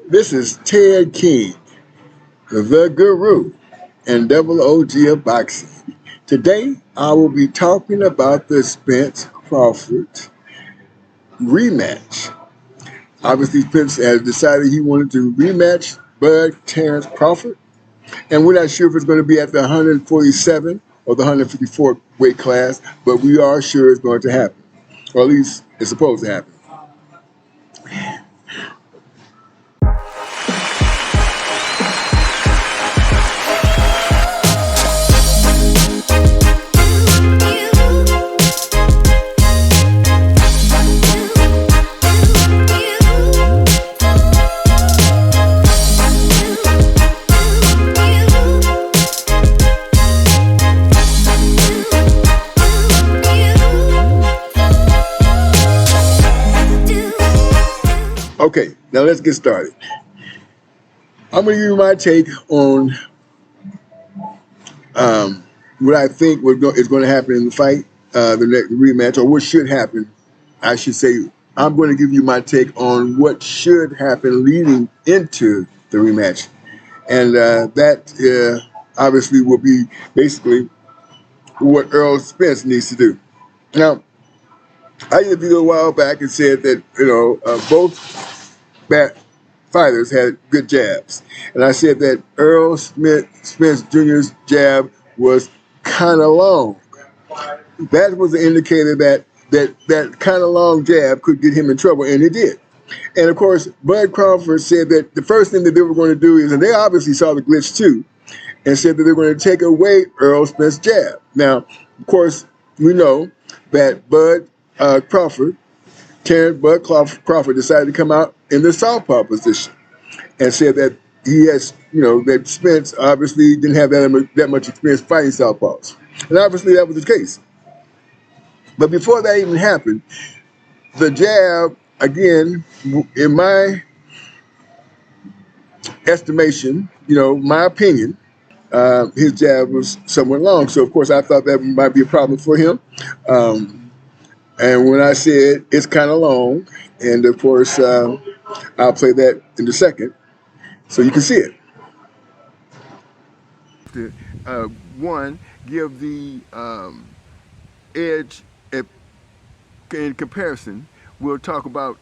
This is Ted King, the Guru, and Double OG of boxing. Today, I will be talking about the Spence Crawford rematch. Obviously, Spence has decided he wanted to rematch Bud Terrence Crawford, and we're not sure if it's going to be at the 147 or the 154 weight class, but we are sure it's going to happen, or at least it's supposed to happen. Okay, now let's get started. I'm going to give you my take on what I think is going to happen in the fight, the next rematch, or what should happen. I should say, I'm going to give you my take on what should happen leading into the rematch. And that obviously will be basically what Errol Spence needs to do. Now, I interviewed a while back and said that, both fighters had good jabs. And I said that Errol Spence Jr.'s jab was kind of long. That was an indicator that kind of long jab could get him in trouble, and it did. And of course, Bud Crawford said that the first thing that they were going to do is, and they obviously saw the glitch too, and said that they're going to take away Errol Spence's jab. Now, of course, we know that Bud Crawford decided to come out in the southpaw position and said that he has, that Spence obviously didn't have that much experience fighting southpaws. And obviously that was the case. But before that even happened, the jab, again, in my estimation, my opinion, his jab was somewhat long. So, of course, I thought that might be a problem for him. And when I said it's kind of long, and of course, I'll play that in a second so you can see it. One, give the edge in comparison. We'll talk about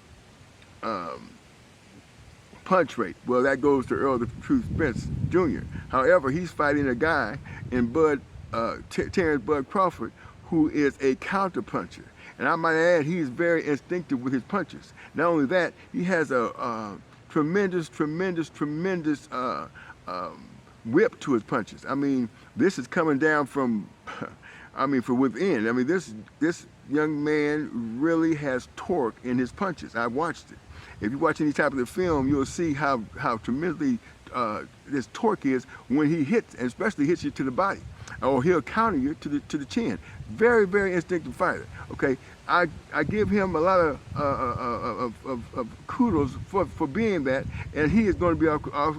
punch rate. Well, that goes to Errol the Truth Spence Jr. However, he's fighting a guy in Terrence Bud Crawford, who is a counter puncher. And I might add, he is very instinctive with his punches. Not only that, he has a tremendous whip to his punches. I mean, this is coming down from, from within. I mean, this young man really has torque in his punches. I watched it. If you watch any type of the film, you'll see how tremendously this torque is when he hits, and especially hits you to the body, or he'll counter you to the chin. Very instinctive fighter. Okay, I give him a lot of kudos for being that, and he is going to be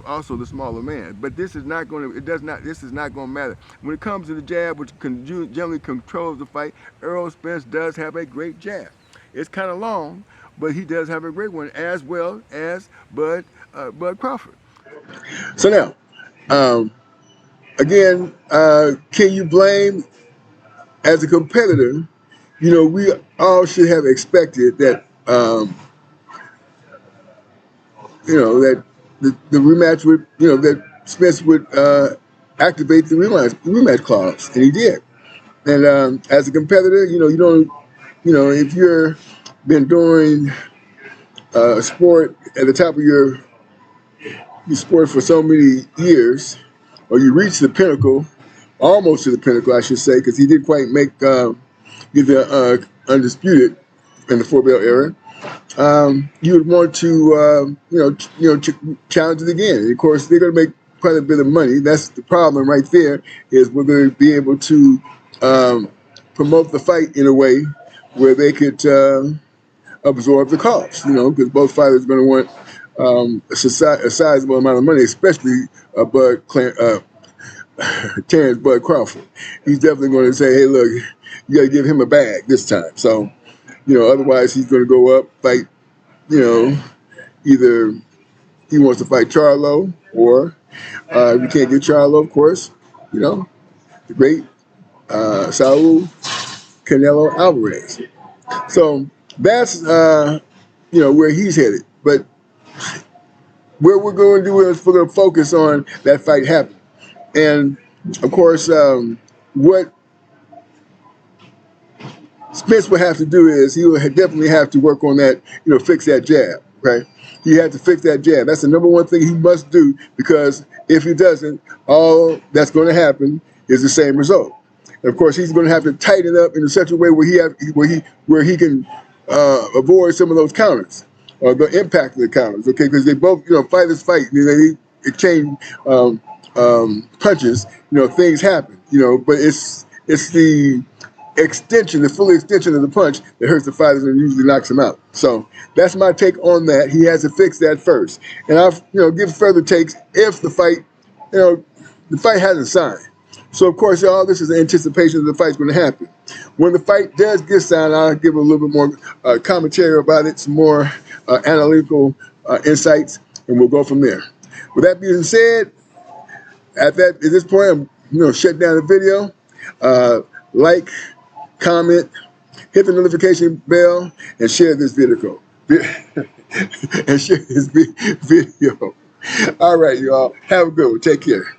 also the smaller man. But this is not going to. This is not going to matter when it comes to the jab, which generally controls the fight. Errol Spence does have a great jab. It's kind of long, but he does have a great one, as well as Bud Crawford. So now, again, can you blame, as a competitor, we all should have expected that, that the rematch would, that Spence would activate the rematch clause, and he did. And as a competitor, you don't, if you're been doing sport at the top of your sport for so many years, or you reach the pinnacle, almost to the pinnacle, I should say, because he didn't quite make get the undisputed in the 4-belt era. You would want to, challenge it again. And of course, they're going to make quite a bit of money. That's the problem right there. Is we're going to be able to promote the fight in a way where they could absorb the cost. Because both fighters are going to want a sizable amount of money, especially Terrence Bud Crawford. He's definitely going to say, hey, look, you got to give him a bag this time. So, otherwise he's going to go up, fight, either, he wants to fight Charlo, or if you can't get Charlo, of course, you know, the great Saul Canelo Alvarez. So that's where he's headed. But what we're going to do is we're going to focus on that fight happening, and of course, what Spence will have to do is he will definitely have to work on that, fix that jab, right? He had to fix that jab. That's the number one thing he must do, because if he doesn't, all that's going to happen is the same result. And of course, he's going to have to tighten up in such a way where he can avoid some of those counters, or the impact of the counters. Okay, because they both, fighters fight. They exchange punches. Things happen. But it's the extension, the full extension of the punch that hurts the fighters and usually knocks them out. So that's my take on that. He has to fix that first, and I'll give further takes if the fight, the fight hasn't signed. So of course, all this is anticipation that the fight's going to happen. When the fight does get signed, I'll give a little bit more commentary about it, some more analytical insights, and we'll go from there. With that being said, at this point, I'm shut down the video. Like, comment, hit the notification bell, and share this video. And share this video. All right, y'all. Have a good one. Take care.